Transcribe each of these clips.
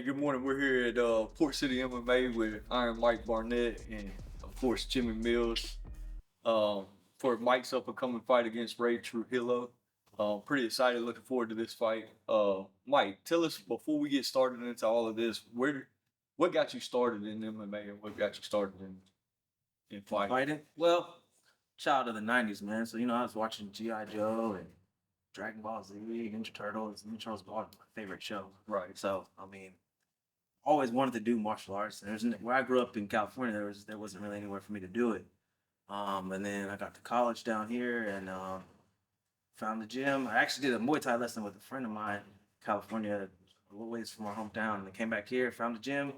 good morning. We're here at Port City MMA with Iron Mike Barnett and, of course, Jimmy Mills for Mike's up and coming fight against Ray Trujillo. Pretty excited, looking forward to this fight. Mike, tell us before we get started into all of this, what got you started in MMA and what got you started in fighting? Fighting? Well, child of the 90s, man. So, I was watching G.I. Joe and Dragon Ball Z, Ninja Turtles. Ninja Turtles was my favorite show. Right. So, always wanted to do martial arts. Where I grew up in California, there wasn't really anywhere for me to do it. And then I got to college down here and found the gym. I actually did a Muay Thai lesson with a friend of mine in California, a little ways from our hometown. And I came back here, found the gym,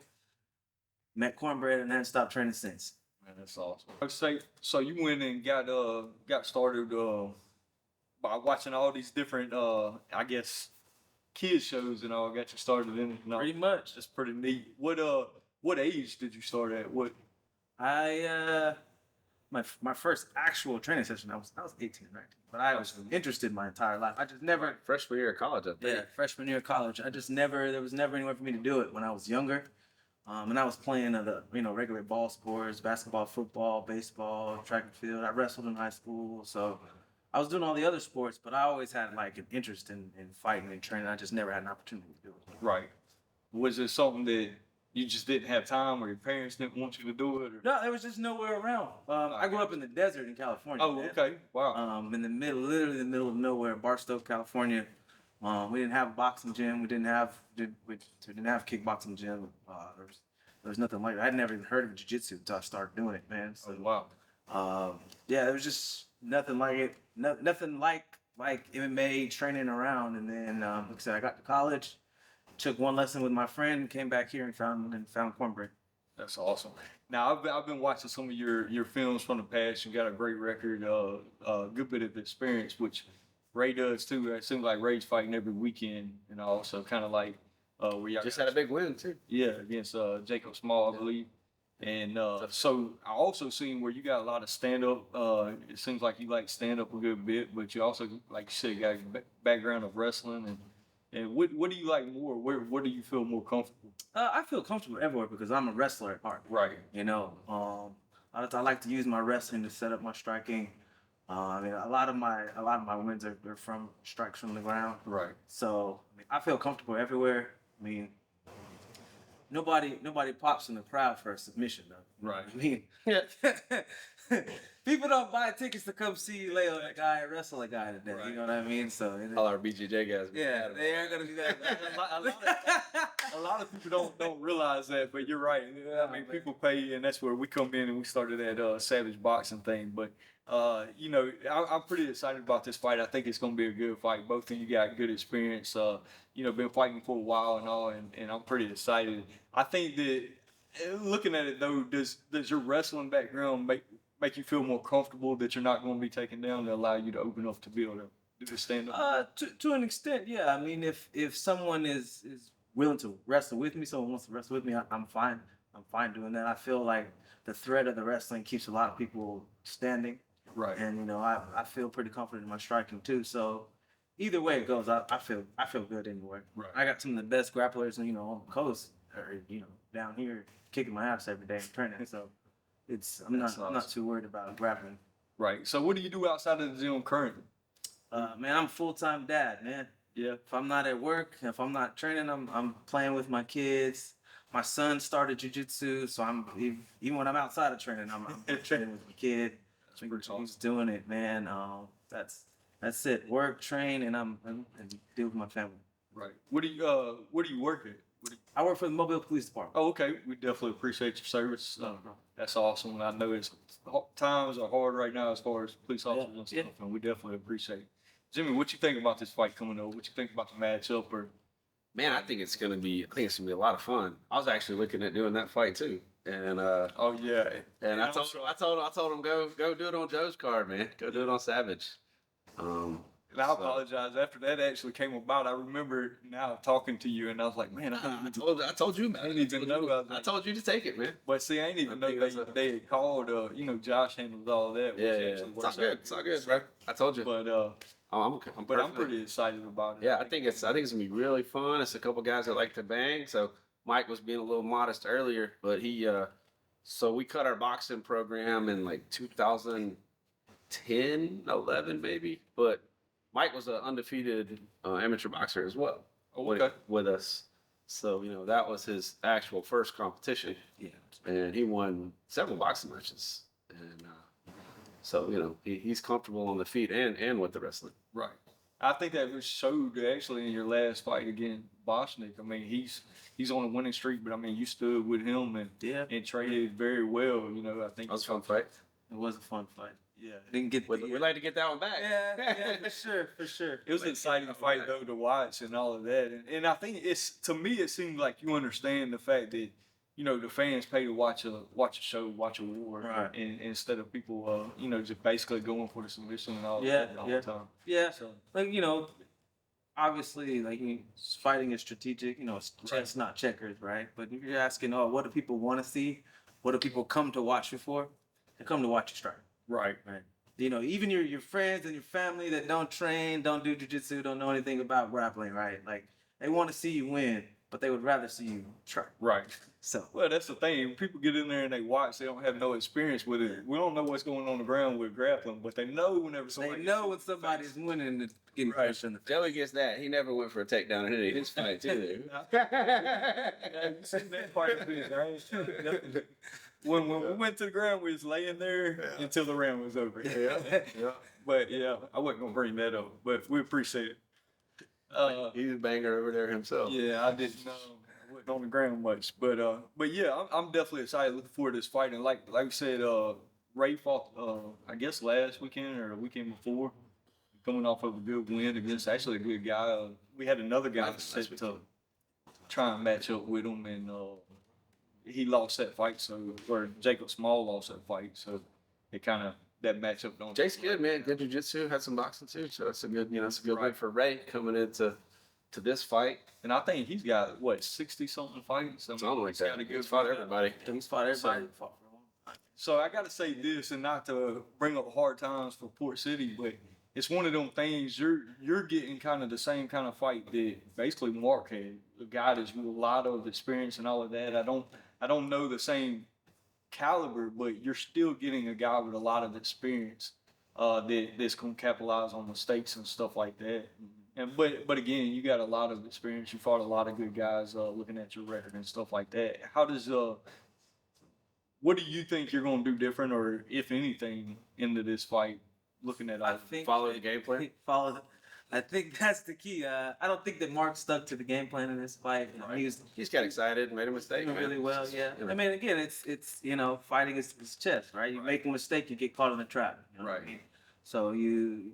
met Cornbread, and then stopped training since. Man, that's awesome. So you went and got started by watching all these different, I guess, kids shows and all. Got you started in it. Pretty much. That's pretty neat. What age did you start at? My first actual training session, I was 18, right? But I was interested my entire life. I just never Freshman year of college, I think. Yeah, freshman year of college. There was never anywhere for me to do it when I was younger. And I was playing regular ball sports, basketball, football, baseball, track and field. I wrestled in high school, so I was doing all the other sports, but I always had like an interest in fighting and training. I just never had an opportunity to do it. Right. Was it something that you just didn't have time or your parents didn't want you to do it? Or? No, there was just nowhere around. I grew up in the desert in California. Oh, man. Okay. Wow. Literally in the middle of nowhere, Barstow, California. We didn't have a boxing gym. We didn't have kickboxing gym. There was nothing like that. I'd never even heard of jiu-jitsu until I started doing it, man. So, wow. There was just nothing like it. Nothing like MMA training around. And then, like I said, I got to college, took one lesson with my friend, came back here and found Cornbread. That's awesome. Now I've been watching some of your films from the past. You got a great record, a good bit of experience, which Ray does too. It seems like Ray's fighting every weekend, and also kind of like where y'all just had a big win too. Yeah, against Jacob Small, I believe. And so I also seen where you got a lot of stand up. It seems like you like stand up a good bit, but you also, like you said, got a background of wrestling. And what do you like more? Where do you feel more comfortable? I feel comfortable everywhere because I'm a wrestler at heart. Right. I like to use my wrestling to set up my striking. A lot of my wins are from strikes from the ground. Right. So I feel comfortable everywhere. Nobody pops in the crowd for a submission though. Right. People don't buy tickets to come see Leo a guy wrestle a guy today. Right. You know what I mean? So all our BJJ guys. Yeah, they aren't gonna do that. A lot of people don't realize that, but you're right. People pay, and that's where we come in and we started that Savage boxing thing. But I'm pretty excited about this fight. I think it's gonna be a good fight. Both of you got good experience. Been fighting for a while and all, and I'm pretty excited. I think that looking at it though, does your wrestling background make you feel more comfortable that you're not going to be taken down to allow you to open up to be able to do the stand up? To an extent, yeah. If someone is willing to wrestle with me, someone wants to wrestle with me, I'm fine. I'm fine doing that. I feel like the threat of the wrestling keeps a lot of people standing. Right. And I feel pretty confident in my striking too. So either way it goes, I feel good anyway. Right. I got some of the best grapplers, on the coast, or down here kicking my ass every day in training. So I'm not too worried about grappling. Right. So what do you do outside of the gym currently? I'm a full-time dad, man. Yeah. If I'm not at work, if I'm not training, I'm playing with my kids. My son started jiu-jitsu, so even when I'm outside of training, I'm training with my kid. He's doing it, man. That's it. Work, train, and deal with my family. Right. Where do you work at? I work for the Mobile Police Department. Oh, okay. We definitely appreciate your service. That's awesome. I know times are hard right now as far as police officers and stuff, and we definitely appreciate it. Jimmy, what you think about this fight coming up? What you think about the matchup? Man, I think it's gonna be a lot of fun. I was actually looking at doing that fight too, and oh yeah, and I told him go do it on Joe's card, man. Go do it on Savage. And I apologize. After that actually came about, I remember now talking to you, and I was like, man, I told you, man. I didn't even know. I told you to take it, man. But see, I ain't even know they had called. Josh handles all that. Yeah. It's all good, bro. I told you. But I'm pretty excited about it. Yeah, I think it's gonna be really fun. It's a couple guys that like to bang, so Mike was being a little modest earlier, but he so we cut our boxing program in like 2010, 11 maybe. But Mike was an undefeated amateur boxer as well with us. So, that was his actual first competition. Yeah. And he won several boxing matches. And so, he's comfortable on the feet and with the wrestling. Right. I think that was showed actually in your last fight against Boschnick. I mean, he's on a winning streak, but I mean, you stood with him and traded very well. I think That was a fun fight. It was a fun fight. Yeah. Didn't get We'd like to get that one back. Yeah, for sure. It was an exciting fight though to watch and all of that, and I think to me it seems like you understand the fact that the fans pay to watch a show, watch a war, Right. and instead of people just basically going for the submission and all Yeah, that all yeah. the time. Yeah. So Like, obviously, like, fighting is strategic. It's chess, not checkers, right? But if you're asking, what do people want to see? What do people come to watch you for? They come to watch you strike. right, Right. Even your friends and your family that don't train, don't do jiu-jitsu, don't know anything about grappling, right? Like, they want to see you win, but they would rather see you try. right. So, Well, that's the thing. When people get in there and they watch, they don't have no experience with it. We don't know what's going on the ground with grappling, but they know whenever somebody. they know when somebody's winning and getting Right. pushed in the face. Joey gets that. He never went for a takedown in any of his fights either. Yeah, you seen that part of it, right? When we went to the ground, we was laying there until the round was over. Yeah. But yeah, I wasn't gonna bring that up, but we appreciate it. He's a banger over there himself. Yeah, I didn't know. I wasn't on the ground much, but yeah, I'm definitely excited. Looking forward to this fight, and like we said, Ray fought I guess last weekend or the weekend before, coming off of a good win against actually a good guy. We had another guy set to try and match up with him, and he lost that fight. Or Jacob Small lost that fight, so it kind of that matchup don't. Jake's good, man. Good jiu-jitsu, had some boxing too, so that's a good, it's a good win for Ray coming into this fight. And I think he's got 60-something fights. I mean, Something like he's got that. a good He's fought fight. everybody. He's fought everybody. Fought for a long time. So I got to say this, and not to bring up hard times for Port City, but it's one of them things. You're getting kind of the same kind of fight that basically Mark had. A guy that's with a lot of experience and all of that. I don't know the same caliber, but you're still getting a guy with a lot of experience that's gonna capitalize on mistakes and stuff like that. And but again, you got a lot of experience. You fought a lot of good guys. Looking at your record and stuff like that, how does what do you think you're gonna do different, or if anything, into this fight? Looking at I think Follow the game plan. I think that's the key. I don't think that Mark stuck to the game plan in this fight. Right. He's got excited, made a mistake. doing Man. really well. Yeah. You know. I mean, again, it's fighting is chess, right? You make a mistake, you get caught in the trap. You know what I Right. mean? So you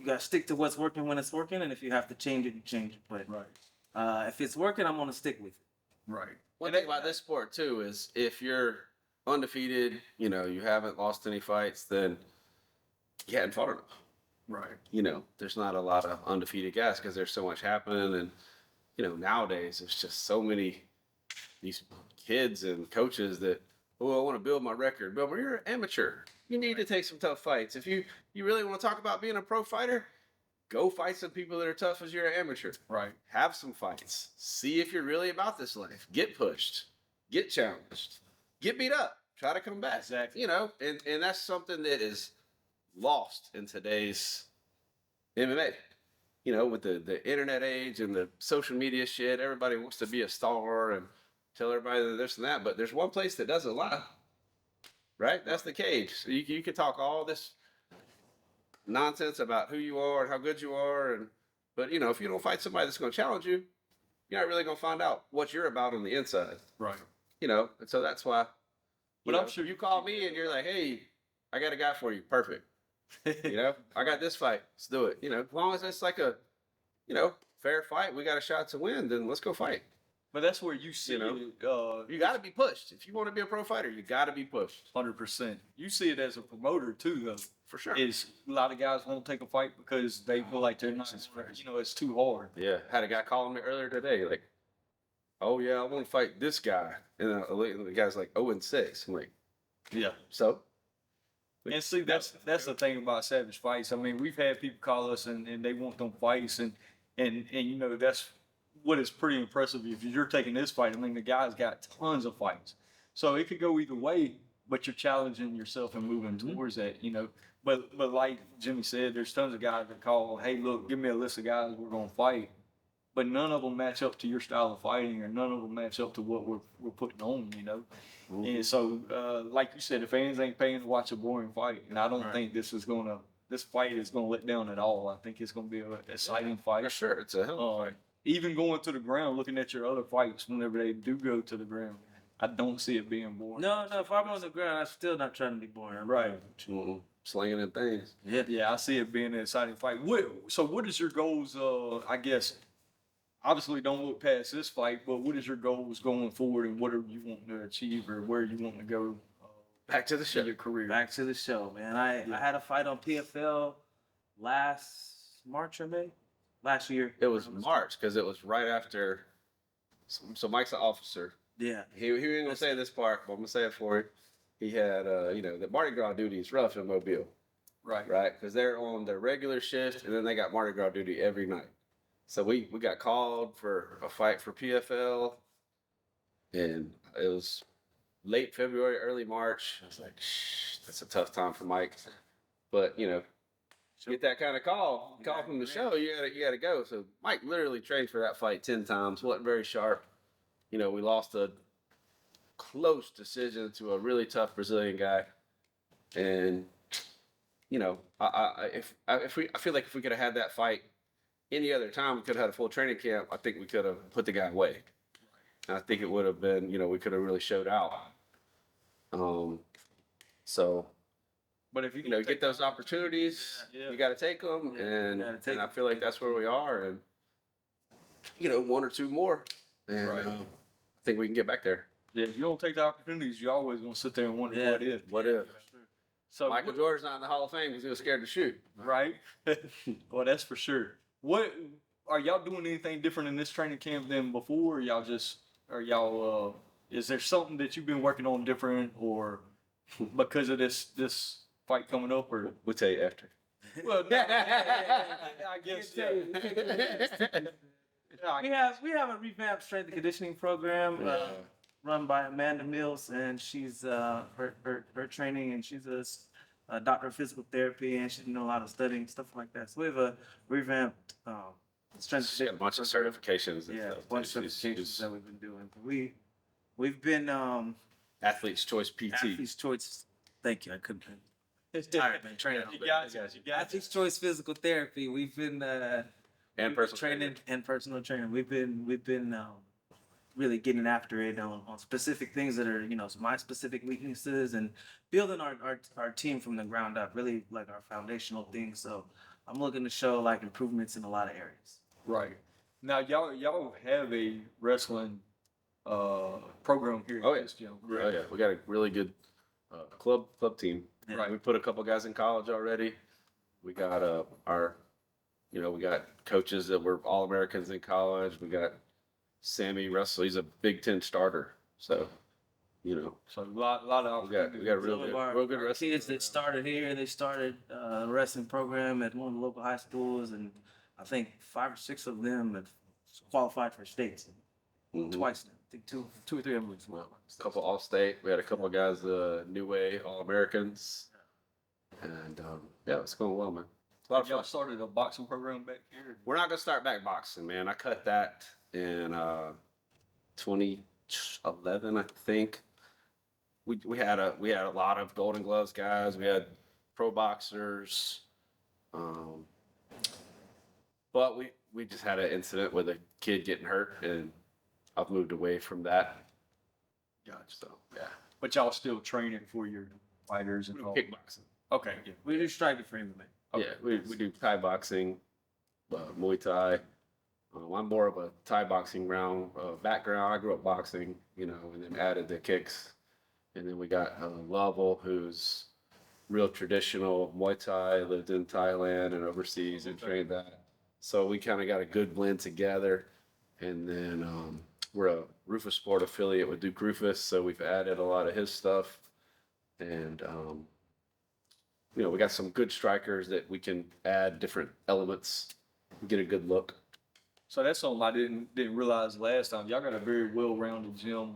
got to stick to what's working when it's working, and if you have to change it, you change it. But right, if it's working, I'm gonna stick with it. right. One thing about this sport too is if you're undefeated, you haven't lost any fights, then you hadn't fought enough. Right. There's not a lot of undefeated guys because there's so much happening, and nowadays there's just so many these kids and coaches that I want to build my record. But when you're an amateur, you need to take some tough fights. If you really want to talk about being a pro fighter, go fight some people that are tough as you're an amateur. Right. Have some fights. See if you're really about this life. Get pushed. Get challenged. Get beat up. Try to come back. Exactly. And that's something that is lost in today's MMA. With the internet age and the social media shit, everybody wants to be a star and tell everybody this and that. But there's one place that doesn't lie, right? That's the cage. So you can talk all this nonsense about who you are and how good you are, but if you don't fight somebody that's going to challenge you, you're not really going to find out what you're about on the inside. Right. And so that's why. But I'm sure you call me and you're like, hey, I got a guy for you. Perfect. I got this fight. Let's do it. As long as it's like a, fair fight, we got a shot to win, then let's go fight. But that's where you see it. You got to be pushed. If you want to be a pro fighter, you got to be pushed. 100%. You see it as a promoter too, though. For sure. Is a lot of guys won't take a fight because they feel like they're not, it's too hard. Yeah. Had a guy calling me earlier today, like, oh yeah, I want to fight this guy. And the guy's like 0-6. I'm like, Yeah. so? And see, that's the thing about Savage Fights. I mean, we've had people call us and they want them fights, and that's what is pretty impressive if you're taking this fight. I mean, the guy's got tons of fights, so it could go either way. But you're challenging yourself and moving towards that, you know. But like Jimmy said, there's tons of guys that call, hey, look, give me a list of guys we're gonna fight, but none of them match up to your style of fighting, or none of them match up to what we're putting on, you know. And so, like you said, the fans ain't paying to watch a boring fight, and I don't think this fight is gonna let down at all. I think it's gonna be an exciting fight. For sure, it's a hell of a fight. Even going to the ground, looking at your other fights, whenever they do go to the ground, I don't see it being boring. No, if I'm on the ground, I'm still not trying to be boring. Right. Slinging and things. Yeah, I see it being an exciting fight. So what is your goals? I guess, obviously don't look past this fight, but what is your goals going forward, and what are you wanting to achieve, or where you want to go? Back to the show. In your career. Back to the show, man. I had a fight on PFL last March or May? Last year. It was March, because it was right after. So Mike's an officer. Yeah. He ain't gonna say this part, but I'm gonna say it for him. He had, the Mardi Gras duty is rough in Mobile, Right. right? Because they're on their regular shift, and then they got Mardi Gras duty every night. So we got called for a fight for PFL, and it was late February, early March. I was like, shh, that's a tough time for Mike. But, get that kind of call from the show, you gotta go. So Mike literally trained for that fight 10 times, wasn't very sharp. We lost a close decision to a really tough Brazilian guy. And, I feel like if we could have had that fight any other time, we could have had a full training camp. I think we could have put the guy away. And I think it would have been, we could have really showed out. So, But if you get those opportunities, you got to take them. And I feel like that's where we are. And, one or two more. And I think we can get back there. Yeah, if you don't take the opportunities, you're always gonna sit there and wonder what if. What if? So Michael Jordan's not in the Hall of Fame because he was scared to shoot. Right? Well, that's for sure. What are y'all doing anything different in this training camp than before? Or is there something that you've been working on different, or because of this fight coming up, or We'll tell you after. well, no, I guess We have a revamped strength and conditioning program run by Amanda Mills, and she's her training, and she's a doctor of physical therapy, and she knows a lot of studying stuff like that. So we have a revamped strength. She got a bunch of certifications. And Yeah, stuff, a bunch of too. certifications that we've been doing. We've been Athlete's Choice PT. Athlete's Choice. Thank you. I couldn't. It's tired, man. Training. You got it. Athlete's Choice Physical Therapy. We've been And personal training and personal training. We've been really getting after it on specific things that are my specific weaknesses, and building our team from the ground up. Really like our foundational things. So I'm looking to show like improvements in a lot of areas. Right. Now y'all have a wrestling program here. Oh, at yeah. this gym. Oh yeah, we got a really good club team. Yeah. Right. We put a couple guys in college already. We got we got coaches that were All-Americans in college. We got Sammy Russell. He's a Big Ten starter. So, So a lot of we got a real Some of good, our real good wrestling. kids that started here, they started a wrestling program at one of the local high schools, and I think 5 or 6 of them have qualified for states Mhm. twice now. I think two or three of them as well. A couple All-State. We had a couple guys, New Way All-Americans. And it's going well, man. It's a lot of Y'all fun. started a boxing program back here. We're not gonna start back boxing, man. I cut that in 2011, I think. We had a lot of Golden Gloves guys. We had pro boxers, but we just had an incident with a kid getting hurt, and I've moved away from that. Gotcha. So yeah, But y'all still training for your fighters and all. kickboxing. Okay. Yeah. We do striking for MMA. Okay. Yeah, we do Thai boxing, Muay Thai. I'm more of a Thai boxing background. I grew up boxing, and then added the kicks. And then we got Lovell, who's real traditional Muay Thai, lived in Thailand and overseas and trained that. So we kind of got a good blend together. And then we're a Rufus Sport affiliate with Duke Rufus, so we've added a lot of his stuff. And we got some good strikers that we can add different elements, get a good look. So that's something I didn't realize last time. Y'all got a very well-rounded gym.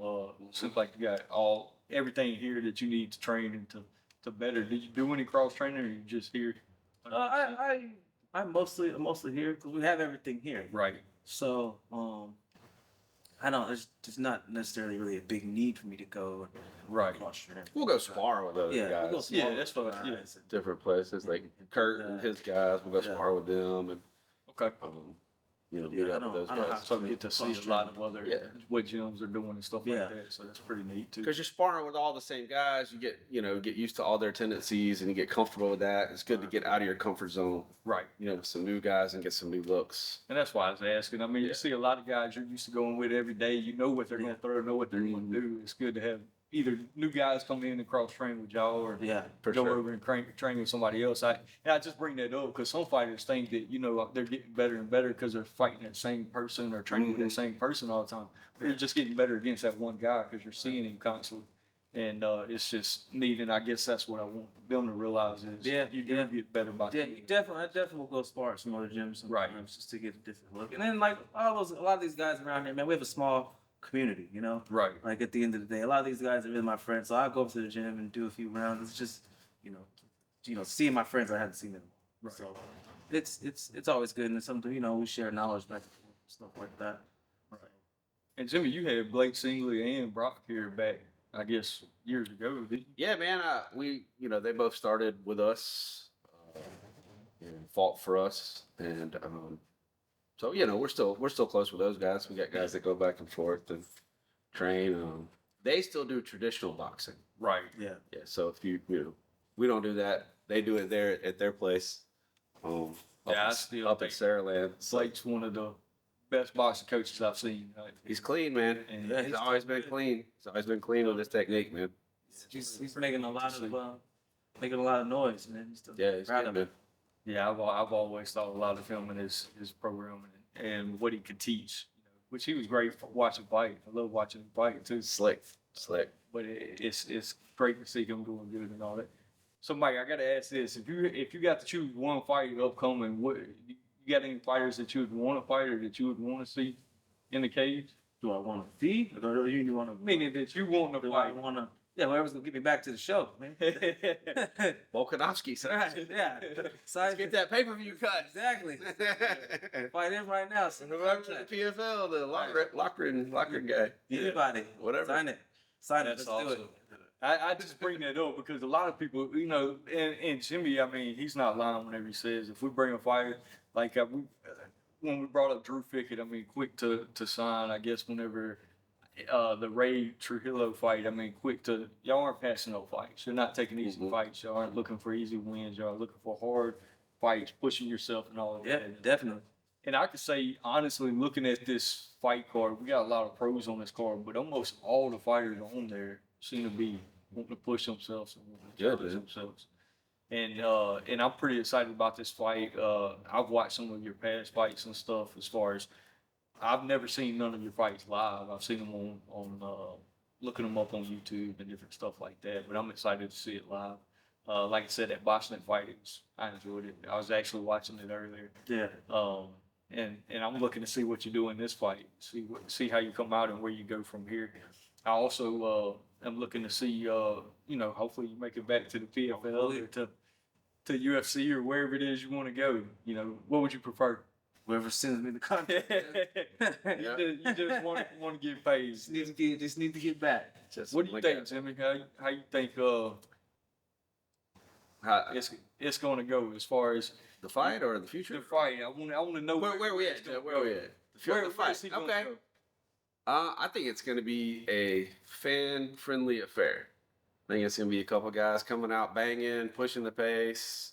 Seems like you got everything here that you need to train and to better. Did you do any cross training, or you just here? I'm mostly here because we have everything here. Right. So I don't. There's not necessarily really a big need for me to go Right. cross train. We'll go spar with those Yeah, guys. we'll go Yeah, spar that's with what. Yeah. guys. Different places like Kurt and his guys. We'll go Yeah. spar with them and Okay. meet Yeah, I up don't- with I those don't guys. have So you get to see a lot of other Yeah. what gyms are doing and stuff Yeah. like that. So that's pretty neat too. Because you're sparring with all the same guys, you get used to all their tendencies and you get comfortable with that. It's good to get out of your comfort zone, Right. with some new guys and get some new looks. And that's why I was asking. I mean, Yeah. you see a lot of guys you're used to going with every day. You know what they're going to throw, know what they're going to do. It's good to have either new guys come in and cross train with y'all, or Yeah, For go sure. over and train with somebody else. I just bring that up because some fighters think that they're getting better and better because they're fighting that same person or training with that same person all the time. But you're just getting better against that one guy because you're seeing him constantly. And it's just neat, and I guess that's what I want them to realize is you do get better by yeah, I definitely will go spar at some other gyms sometimes Right. just to get a different look. And then like a lot of these guys around here, man, we have a small community, Right. Like at the end of the day, a lot of these guys are really my friends. So I go up to the gym and do a few rounds. It's just, seeing my friends I haven't seen them. Right. So it's always good, and it's something we share knowledge back and forth, stuff like that. Right. And Jimmy, you had Blake Singley and Brock here back, I guess, years ago, didn't you? Yeah, man. They both started with us and fought for us, and so we're still close with those guys. We got guys that go back and forth and train. They still do traditional boxing. Right. Yeah. Yeah. So if we don't do that. They do it there at their place. I still up in think Saraland. Blake's one of the best boxing coaches I've seen. He's clean, man. And Yeah, He's always been clean. He's always been clean with his technique, man. He's making a lot of noise, man. He's still Yeah, he's proud good, of man. him. Yeah, I've always thought a lot of him and his programming and what he could teach, which he was great for watching fight. I love watching him fight too. Slick. But it's great to see him doing good and all that. So Mike, I gotta ask this: if you got to choose one fight upcoming, what you got any fighters that you would want to fight or that you would want to see in the cage? Do I want to see? Or do you want to? Meaning that you want to Do I fight. want to? Yeah, whoever's gonna get me back to the show, man. Volkanovski, sir. Right, yeah. Let's get that pay-per-view cut. Exactly. Fight him right now. So Whoever the PFL, the Lockren guy. Anybody. Whatever. Sign it. That's Let's awesome. do it. I just bring that up because a lot of people, and Jimmy, I mean, he's not lying whenever he says if we bring a fighter like when we brought up Drew Fickett, I mean, quick to sign. I guess whenever the Ray Trujillo fight, I mean, y'all aren't passing no fights. You're not taking easy fights. Y'all aren't looking for easy wins. Y'all are looking for hard fights, pushing yourself and all of Yeah, that. definitely. And I could say, honestly, looking at this fight card, we got a lot of pros on this card, but almost all the fighters on there seem to be wanting to push themselves and wanting to Good, challenge man. themselves. And I'm pretty excited about this fight. I've watched some of your past fights and stuff. As far as I've never seen none of your fights live. I've seen them on looking them up on YouTube and different stuff like that. But I'm excited to see it live. Like I said, that Barnett fight, I enjoyed it. I was actually watching it earlier. Yeah. And I'm looking to see what you do in this fight. See how you come out and where you go from here. I also am looking to see hopefully you make it back to the PFL or to UFC or wherever it is you want to go. What would you prefer? Whoever sends me the contract. You just want to get paid. Just need to get back. What do you think, Jimmy? How you think it's going to go as far as The fight or the future? the fight? I want to know Where we at? Where we at? The fight. Okay. I think it's going to be a fan-friendly affair. I think it's going to be a couple guys coming out banging, pushing the pace,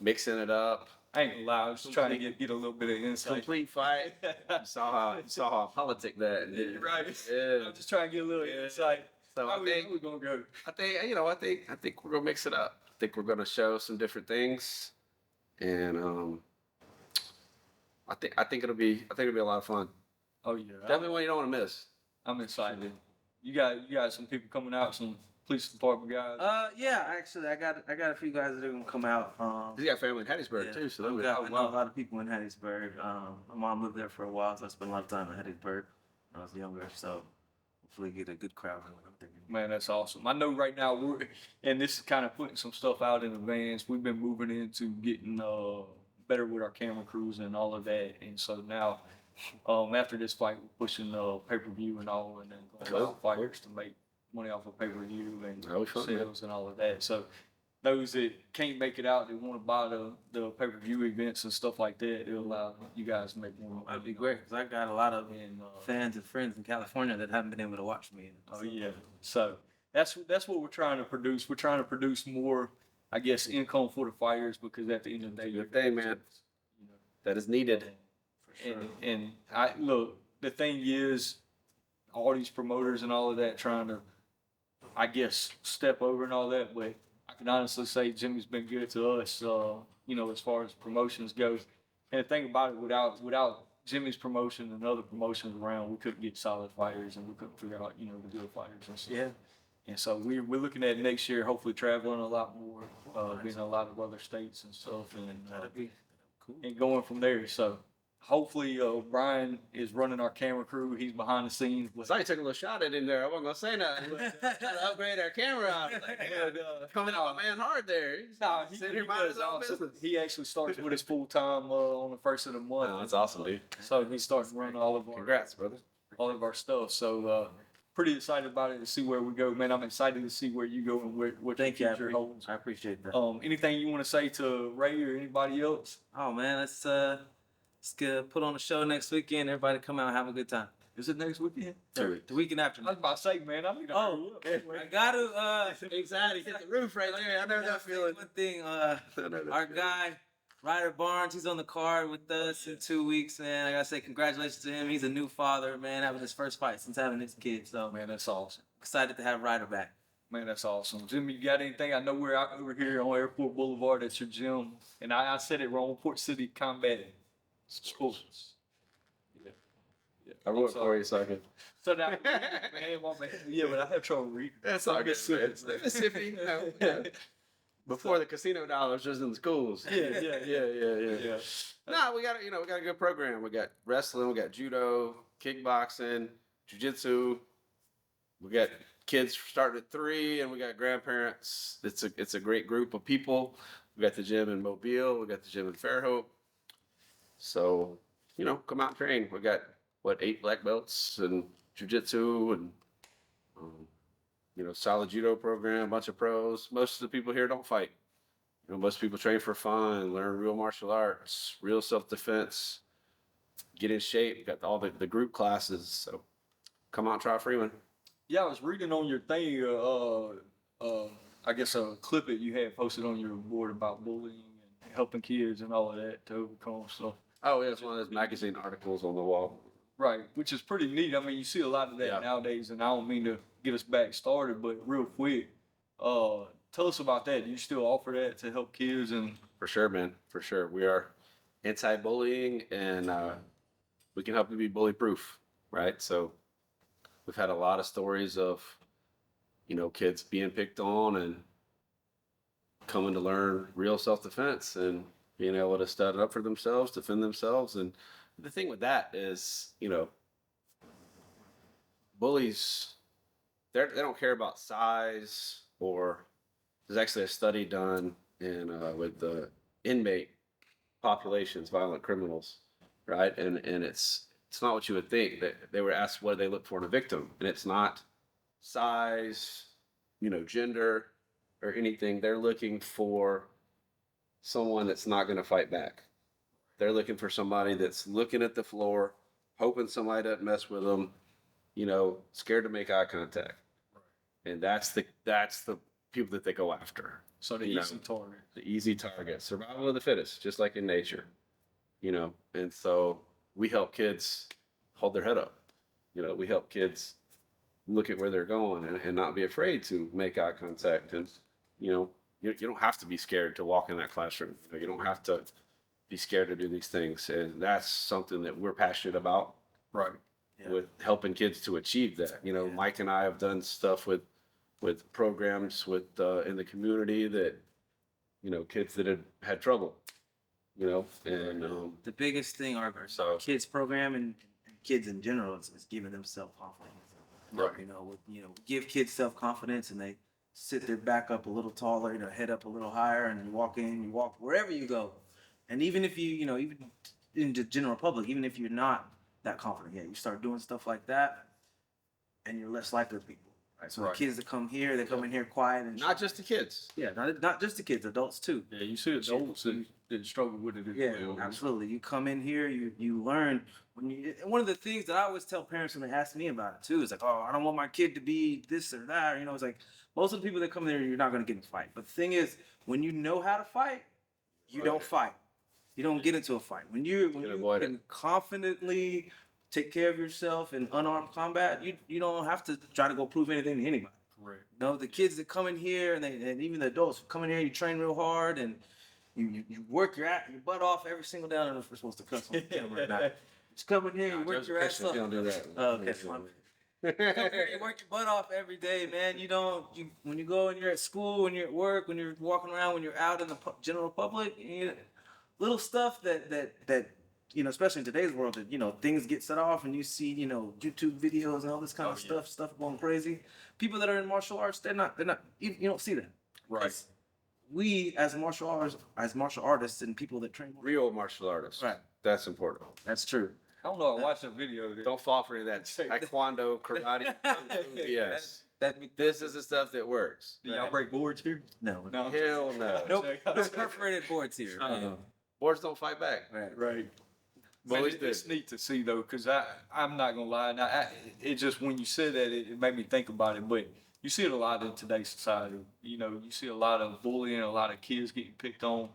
mixing it up. I ain't gonna lie. I was just trying to get a little bit of insight. Complete fight. You saw how I politic that. Right. Yeah. I'm just trying to get a little insight. So How we gonna go? I think we're gonna mix it up. I think we're gonna show some different things, and I think it'll be a lot of fun. Oh yeah. Definitely one you don't want to miss. I'm excited. You got some people coming out, some police department guys? Yeah, actually, I got a few guys that are gonna come out. He's got family in Hattiesburg Yeah, too, so I that would. know a lot of people in Hattiesburg. My mom lived there for a while, so I spent a lot of time in Hattiesburg when I was younger. So hopefully get a good crowd. I'm thinking. Man, that's awesome. I know right now and this is kind of putting some stuff out in advance. We've been moving into getting better with our camera crews and all of that. And so now, after this fight, we're pushing pay-per-view and all, and then going out fighters to make money off of pay-per-view and That'll be fun, man. sales and all of that. So those that can't make it out, they want to buy the pay-per-view events and stuff like that, it'll allow you guys to make more money. That'd be great because I got a lot of fans and friends in California that haven't been able to watch me. Oh yeah. So that's what we're trying to produce. We're trying to produce more, I guess, income for the fighters because at the end of the day, Good thing, man. you know, That is needed. and I look, the thing is, all these promoters and all of that trying to, I guess, step over and all that, but I can honestly say Jimmy's been good to us, as far as promotions goes. And the thing about it, without Jimmy's promotion and other promotions around, we couldn't get solid fighters and we couldn't figure out, the good fighters and stuff. Yeah. And so we're looking at next year, hopefully traveling a lot more, being in a lot of other states and stuff, and That'd be cool. and going from there. So hopefully, Brian is running our camera crew. He's behind the scenes. So I took a little shot at him there. I wasn't gonna say nothing. But trying to upgrade our camera. I was like, coming at my man hard there. No, Sitting here minding his own business. He actually starts with us full time on the first of the month. Oh, that's awesome, dude. So he's starting to run all of Congrats, brother. our stuff. So pretty excited about it to see where we go, man. I'm excited to see where you go and what Thank your you. future holds. I appreciate that. Anything you want to say to Ray or anybody else? Oh man, let's get put on a show next weekend. Everybody come out and have a good time. Is it next weekend? The weekend after. I was about to say, man, I need to hurry up. I got to Anxiety hit the roof right there. I know that feeling. One thing, our guy Ryder Barnes, he's on the card with us in 2 weeks, man. I gotta say congratulations to him. He's a new father, man, having his first fight since having his kid. So Man, that's awesome. excited to have Ryder back. Man, that's awesome. Jimmy, you got anything? I know we're out over here on Airport Boulevard at your gym, and I said it wrong. Port City Combat Sports. I wrote it for you so I can. So now, man, my man. Yeah, but I have trouble reading. That's all good. Mississippi, before the casino dollars was in the schools. Yeah. No, we got a good program. We got wrestling, we got judo, kickboxing, jiu-jitsu. We got kids starting at 3, and we got grandparents. It's a great group of people. We got the gym in Mobile. We got the gym in Fairhope. So, come out and train. We got 8 black belts and jiu-jitsu and solid judo program, a bunch of pros. Most of the people here don't fight. Most people train for fun, learn real martial arts, real self-defense, get in shape. Got all the group classes. So come out and try a free one. Yeah, I was reading on your thing, I guess a clip that you had posted on your board about bullying and helping kids and all of that to overcome stuff. Oh, yeah, it's one of those magazine articles on the wall. Right, which is pretty neat. I mean, you see a lot of that nowadays, and I don't mean to get us back started, but real quick, tell us about that. Do you still offer that to help kids? And For sure, man. For sure. We are anti-bullying, and we can help you be bully-proof, right? So we've had a lot of stories of, kids being picked on and coming to learn real self-defense and being able to stand up for themselves, defend themselves. And the thing with that is, bullies, they don't care about size, or there's actually a study done with the inmate populations, violent criminals, right? And it's not what you would think. They were asked what they look for in a victim, and it's not size, gender, or anything. They're looking for someone that's not going to fight back. They're looking for somebody that's looking at the floor, hoping somebody doesn't mess with them, scared to make eye contact. And that's the people that they go after. so the easy target. The easy target, survival of the fittest, just like in nature, And so we help kids hold their head up. We help kids look at where they're going and not be afraid to make eye contact. And, you don't have to be scared to walk in that classroom. You don't have to be scared to do these things. And that's something that we're passionate about. Right. With helping kids to achieve that. Mike and I have done stuff with with programs with in the community that, you know, kids that had trouble, you know, and The biggest thing our So- kids program and kids in general is giving them self confidence. Right. Give kids self confidence, and they sit their back up a little taller, head up a little higher, and you walk wherever you go, and even if even in the general public, even if you're not that confident yet, you start doing stuff like that, and you're less likely to people. Right. So Right. the kids that come here, they come in here quiet and not just the kids. yeah, not just the kids, adults too. Yeah, you see adults that struggle with it as Yeah, well. absolutely. You come in here, you learn. One of the things that I always tell parents when they ask me about it too is like, oh, I don't want my kid to be this or that. It's like most of the people that come there, you're not going to get in a fight. But the thing is, when you know how to fight, you don't fight. You don't get into a fight. When you avoid can confidently take care of yourself in unarmed combat, you don't have to try to go prove anything to anybody. Correct. The kids that come in here and even the adults who come in here, you train real hard and you work your butt off every single day. I don't know if we're supposed to cuss on the camera or not. Just come in here, you work your ass off. Don't do that. Oh, okay, fine. You work your butt off every day, man. When you go and you're at school, when you're at work, when you're walking around, when you're out in the general public, little stuff that especially in today's world, that things get set off and you see YouTube videos and all this kind of stuff going crazy. People that are in martial arts, they're not. You don't see that. Right. We as martial artists and people that train. Real martial artists. Right. That's important. That's true. I don't know. I watched a video. Don't fall for any of that taekwondo, karate, kung fu BS. This is the stuff that works. Do y'all break boards here? No. Hell no. Nope. No perforated boards here. Boards don't fight back. Right. Well, Man, it's neat to see though, because I'm not gonna lie. Now, it just when you said that, it made me think about it. But you see it a lot in today's society. You see a lot of bullying, a lot of kids getting picked on.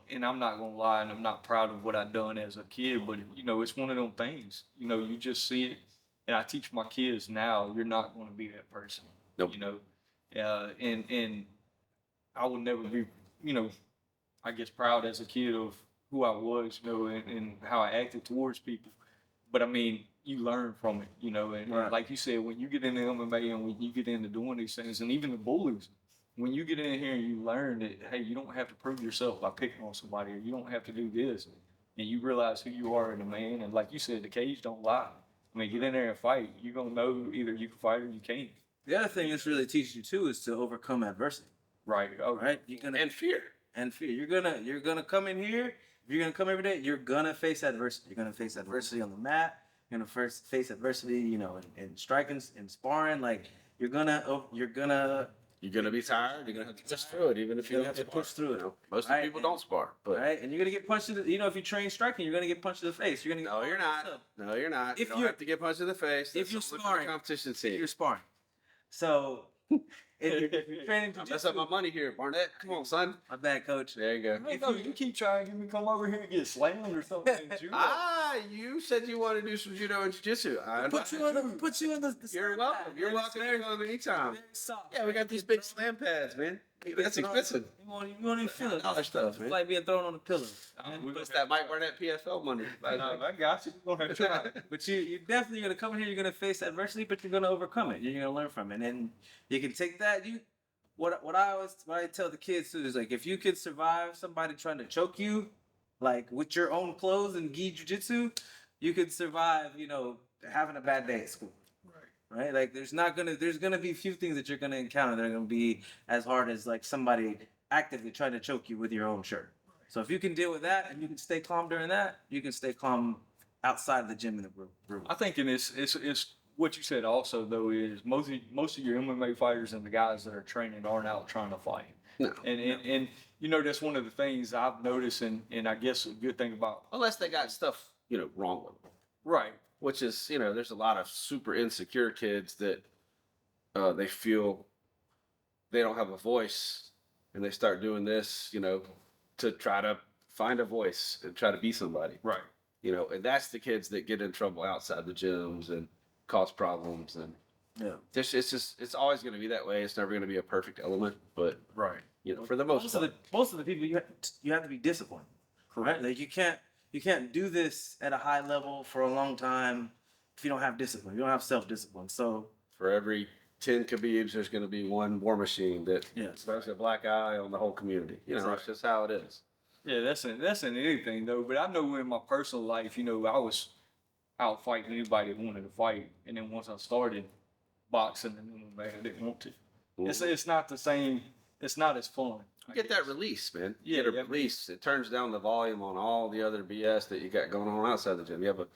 And I'm not gonna lie, and I'm not proud of what I've done as a kid. But it's one of them things. You just see it, and I teach my kids now. You're not gonna be that person. Nope. And I will never be. I guess proud as a kid of who I was, and how I acted towards people. But I mean, you learn from it, and Right. like you said, when you get into MMA and when you get into doing these things, and even the bullies, when you get in here and you learn that, hey, you don't have to prove yourself by picking on somebody, or you don't have to do this, and you realize who you are as a man, and like you said, the cage don't lie. I mean, get in there and fight. You're gonna know either you can fight or you can't. The other thing this really teaches you too is to overcome adversity. Right. Oh, Right? You're gonna And fear. and fear. You're gonna come in here. If you're gonna come every day, you're gonna face adversity. You're gonna face adversity on the mat. You're gonna first face adversity, in striking, in sparring. Like you're gonna You're gonna be tired. You're gonna have to push through it, even if you don't have to push through it. Most Right. people don't spar, but right, and you're gonna get punched. If you train striking, you're gonna get punched in the face. You're gonna. no, you're not. No, you're not. If you don't you're- have to get punched in the face. if you're That's a sparring- competition If scene. you're sparring. So if you're training That's up my money here, Barnett. Come on, son. my bad, coach. There you go. Hey, no, you keep trying to get me to come over here and get slammed or something. in judo. You said you want to do some judo and jiu-jitsu. Put you in the You're welcome. You're welcome to come anytime. Very soft. Yeah, we got these big slam pads, man. That's expensive. You won't even feel it. Other stuff, It's man. like being thrown on a pillow. What's that Mike Barnett PFL money? I got you. We're gonna have to try. But you definitely gonna come in here. You're gonna face adversity, but you're gonna overcome it. You're gonna learn from it, and then you can take that. What I tell the kids too is like if you could survive somebody trying to choke you, like with your own clothes and gi jujitsu, you could survive. Having a bad day at school. Right? Like there's gonna be a few things that you're gonna encounter that are gonna be as hard as like somebody actively trying to choke you with your own shirt. So if you can deal with that and you can stay calm during that, you can stay calm outside of the gym in the room. I think it's what you said also though is most of your MMA fighters and the guys that are training aren't out trying to fight. No. And that's one of the things I've noticed and I guess a good thing about Unless they got stuff, wrong with them. right. Which is, there's a lot of super insecure kids that they feel they don't have a voice and they start doing this, to try to find a voice and try to be somebody. Right. And that's the kids that get in trouble outside the gyms and cause problems. And Yeah. it's always going to be that way. It's never going to be a perfect element, but, Right. for the most part. Most of the people you have to be disciplined. Correct. Like you can't do this at a high level for a long time if you don't have discipline. You don't have self-discipline. So For every 10 Khabibs, there's going to be one War Machine that throws a black eye on the whole community. You know, it's just how it is. Yeah, that's in anything though. But I know in my personal life, you know, I was out fighting anybody that wanted to fight, and then once I started boxing, and man, I didn't want to. It's not the same. It's not as fun. You get that release, man. You Yeah, get a release. It turns down the volume on all the other BS that you got going on outside the gym. You have a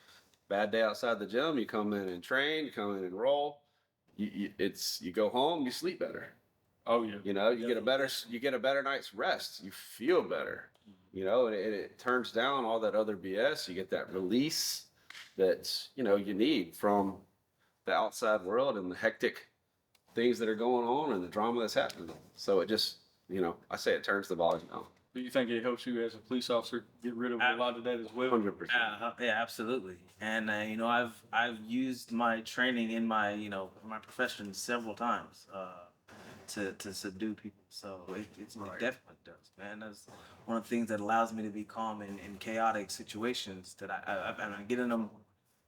bad day outside the gym, you come in and train, you come in and roll. You go home, you sleep better. Oh yeah. You know, you get a better night's rest. You feel better. You know, and it turns down all that other BS. You get that release that, you know, you need from the outside world and the hectic things that are going on and the drama that's happening. So it just, you know, I say it turns the volume down. Do you think it helps you as a police officer get rid of a lot of that as well? 100%. Yeah, absolutely. And you know, I've used my training in my my profession several times to subdue people. So it definitely does, man. That's one of the things that allows me to be calm in chaotic situations that I get in them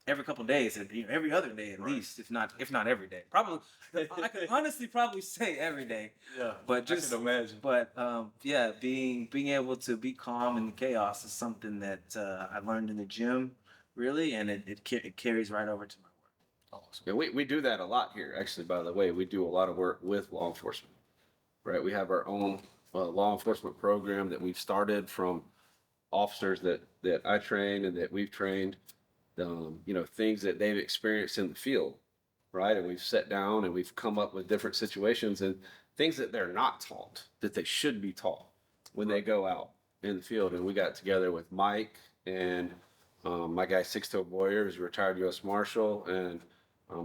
every couple of days, and every other day at least, if not every day. Probably, I could honestly probably say every day. Yeah, but just I can imagine. But yeah, being able to be calm in the chaos is something that I learned in the gym, really, and it carries right over to my work. Awesome. Yeah, we do that a lot here. Actually, by the way, we do a lot of work with law enforcement. Right, we have our own law enforcement program that we've started from officers that I train and that we've trained. You know, things that they've experienced in the field, right? And we've sat down and we've come up with different situations and things that they're not taught that they should be taught when they go out in the field. And we got together with Mike and my guy Six-Toe Boyer, who's a retired U.S. Marshal, and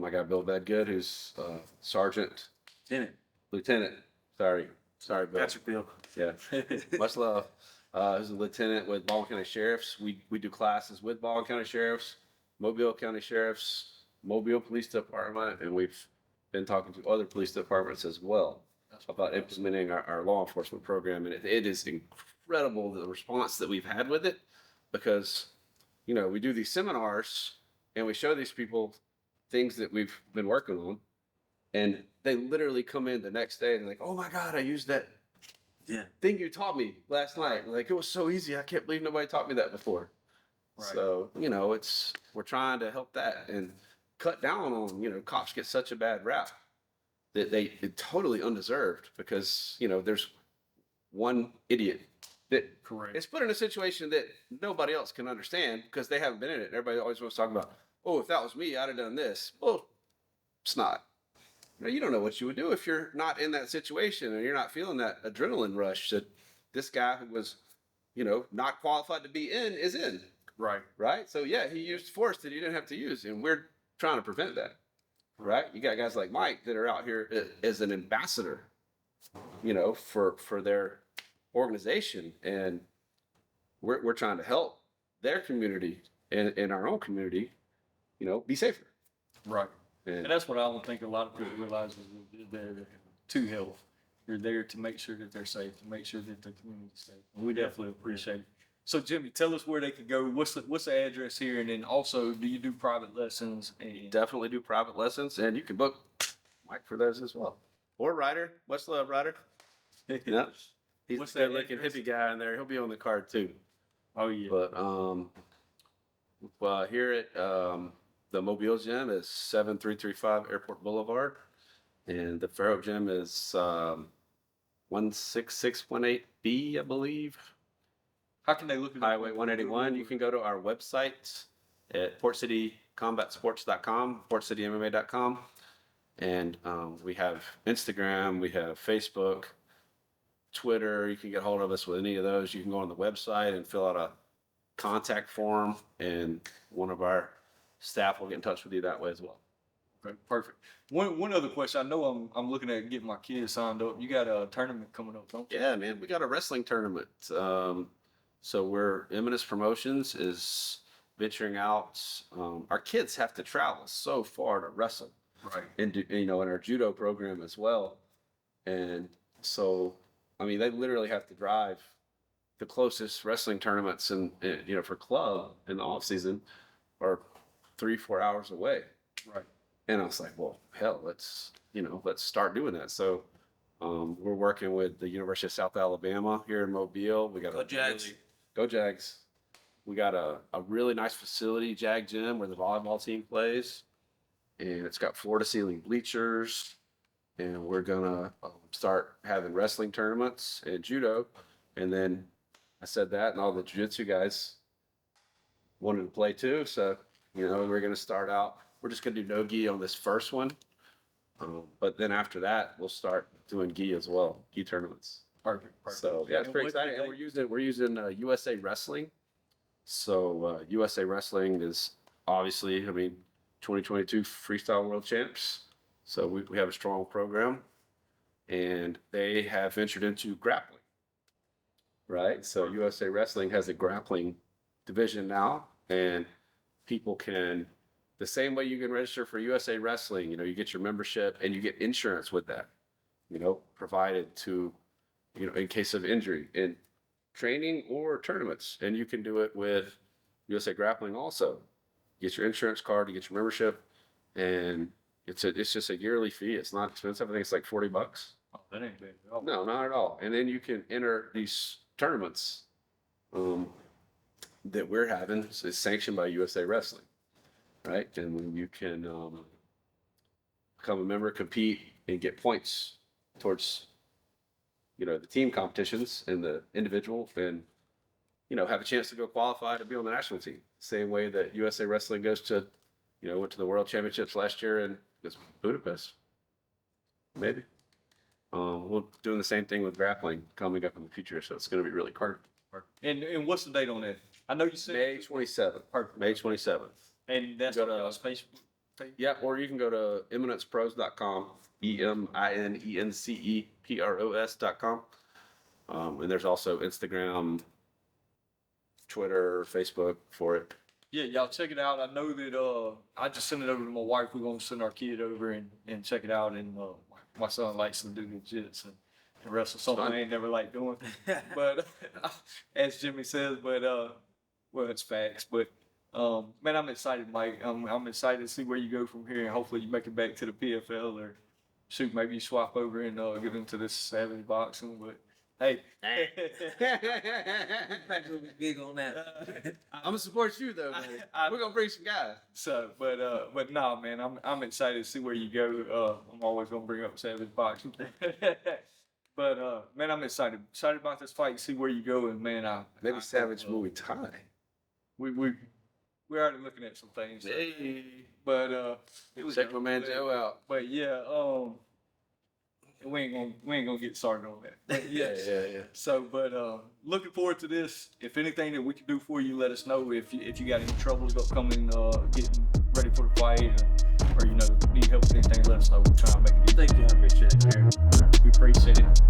my guy Bill Bedgood, who's Lieutenant. Sorry, Bill. Patrick Bill. Yeah, much love. Who's a lieutenant with Baldwin County Sheriffs. We do classes with Baldwin County Sheriffs, Mobile County Sheriffs, Mobile Police Department, and we've been talking to other police departments as well about implementing our law enforcement program. And it is incredible the response that we've had with it, because, you know, we do these seminars and we show these people things that we've been working on, and they literally come in the next day and they're like, oh my God, I used that thing you taught me last night. Like, it was so easy. I can't believe nobody taught me that before. Right. So, you know, we're trying to help that and cut down on, you know, cops get such a bad rap that they totally undeserved, because, you know, there's one idiot that is put in a situation that nobody else can understand because they haven't been in it. Everybody always wants to talk about, oh, if that was me, I'd have done this. Well, it's not. You don't know what you would do if you're not in that situation and you're not feeling that adrenaline rush that this guy who was, you know, not qualified to be in is in. Right. So yeah, he used force that he didn't have to use, and we're trying to prevent that. Right. You got guys like Mike that are out here as an ambassador, you know, for their organization, and we're trying to help their community and our own community, you know, be safer. Right. And that's what I don't think a lot of people realize, is they're to help. You're there to make sure that they're safe, to make sure that the community's safe. We definitely appreciate it. So Jimmy, tell us where they could go. What's the address here? And then also, do you do private lessons? Definitely do private lessons, and you can book Mike for those as well. Or Ryder. Much love, Ryder. Yeah. He's a good looking hippie guy in there. He'll be on the card too. Oh yeah. But here at the Mobile Gym is 7335 Airport Boulevard, and the Fair Oak Gym is 16618B, I believe. How can they look at Highway 181? You can go to our website at portcitycombatsports.com, portcitymma.com, and we have Instagram, we have Facebook, Twitter. You can get hold of us with any of those. You can go on the website and fill out a contact form, and one of our staff will get in touch with you that way as well. Okay, perfect. One other question. I know I'm looking at getting my kids signed up. You got a tournament coming up, don't you? Yeah, man. We got a wrestling tournament. So Eminence Promotions is venturing out. Our kids have to travel so far to wrestle. Right. And in our judo program as well. And so, I mean, they literally have to drive the closest wrestling tournaments and for club in the off season are 3-4 hours away. Right. And I was like, well, hell, let's start doing that. So we're working with the University of South Alabama here in Mobile. We got Go Jags. Go Jags. We got a really nice facility, Jag Gym, where the volleyball team plays. And it's got floor to ceiling bleachers. And we're gonna start having wrestling tournaments and judo. And then I said that, and all the jiu-jitsu guys wanted to play too. So, we're gonna start out. We're just gonna do no gi on this first one. But then after that, we'll start doing gi as well, gi tournaments. Perfect. So yeah, it's pretty exciting. And we're using USA Wrestling. So USA Wrestling is obviously, 2022 Freestyle World Champs. So we have a strong program, and they have ventured into grappling. Right. So USA Wrestling has a grappling division now, and people can, the same way you can register for USA Wrestling, you get your membership and you get insurance with that, provided to, in case of injury in training or tournaments. And you can do it with USA Grappling also. Get your insurance card, you get your membership, and it's just a yearly fee. It's not expensive. I think it's like $40. Oh, that ain't bad at all. No, not at all. And then you can enter these tournaments that we're having. It's sanctioned by USA Wrestling, right? And then you can become a member, compete, and get points towards the team competitions and the individual, and have a chance to go qualify to be on the national team. Same way that USA Wrestling goes to, went to the World Championships last year in Budapest. Maybe. We're doing the same thing with grappling coming up in the future, so it's going to be really cool. And what's the date on that? I know you said May 27th. Perfect. May 27th. And that's Go on to- y'all's Facebook page? Yeah, or you can go to eminencepros.com, EMINENCEPROS.com. And there's also Instagram, Twitter, Facebook for it. Yeah, y'all check it out. I know that I just sent it over to my wife. We're gonna send our kid over and check it out. And my son likes to do jiu-jitsu and wrestle, something I ain't never liked doing. But as Jimmy says, well, it's facts. But man, I'm excited, Mike. I'm excited to see where you go from here, and hopefully you make it back to the PFL, or shoot, maybe you swap over and get into this savage boxing. But hey, Big on that. I'm gonna support you though, man. We're gonna bring some guys. So, but nah, man, I'm excited to see where you go. I'm always gonna bring up savage boxing. But man, I'm excited about this fight. See where you go, and man, Maybe Savage Muay Thai. We're already looking at some things. Hey, But check my man Joe out. But yeah, we ain't gonna get started on that. But yes. Yeah. So, but looking forward to this. If anything that we can do for you, let us know. If you got any troubles upcoming, getting ready for the fight, or need help with anything, let us know. We'll try and make it easy. Thank you. I appreciate it. We appreciate it.